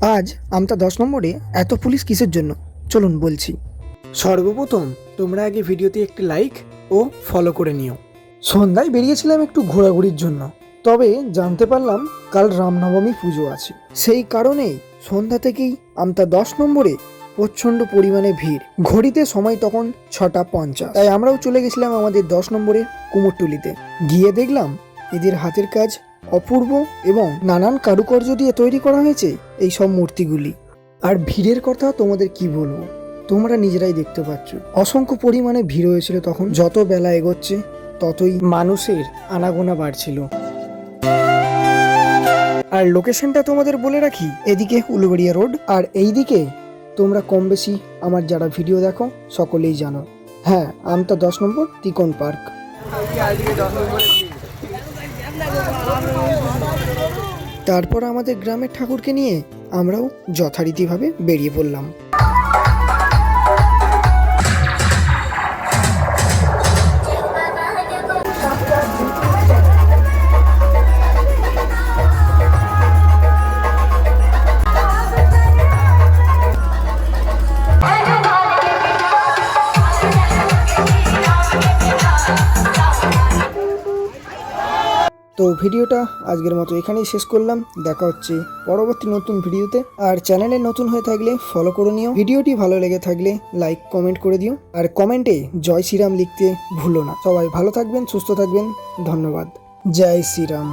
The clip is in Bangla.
আজ আমতা 10 নম্বরে এত পুলিশ কিসের জন্য চলুন বলছি। সর্বপ্রথম তোমরা আগে ভিডিওতে একটি লাইক ও ফলো করে নিও। সন্ধ্যায় বেরিয়েছিলাম একটু ঘোরাঘুরির জন্য, তবে জানতে পারলাম কাল রামনবমী পুজো আছে। সেই কারণেই সন্ধ্যা থেকেই আমতা 10 নম্বরে প্রচণ্ড পরিমাণে ভিড়। ঘড়িতে সময় তখন 6:50, তাই আমরাও চলে গেছিলাম আমাদের 10 নম্বরের কুমোরটুলিতে। গিয়ে দেখলাম এদের হাতের কাজ অপূর্ব এবং নানান কারুকার্য দিয়ে তৈরি করা হয়েছে এই সব মূর্তিগুলি। আর ভিড়ের কথা তোমাদের কি বলবো, তোমরা নিজেরাই দেখতে পাচ্ছ। অসংখ্য পরিমাণে ভিড় হয়েছিল তখন। যত বেলা এগোচ্ছে ততই মানুষের আনাগোনা বাড়ছিল। আর লোকেশনটা তোমাদের বলে রাখি, এদিকে উলুবেড়িয়া রোড, আর এইদিকে তোমরা কম বেশি আমার যারা ভিডিও দেখো সকলেই জানো। হ্যাঁ, আমতা 10 নম্বর তিকন পার্ক। তারপর আমাদের গ্রামের ঠাকুরকে নিয়ে আমরাও যথারীতিভাবে বেরিয়ে পড়লাম। তো ভিডিওটা আজকের মতো এখানেই শেষ করলাম। দেখা হচ্ছে পরবর্তী নতুন ভিডিওতে। আর চ্যানেলে নতুন হয়ে থাকলে ফলো করে নিও। ভিডিওটি ভালো লেগে থাকলে লাইক কমেন্ট করে দিও, আর কমেন্টে জয় শ্রীরাম লিখতে ভুলো না। সবাই ভালো থাকবেন, সুস্থ থাকবেন, ধন্যবাদ। জয় শ্রীরাম।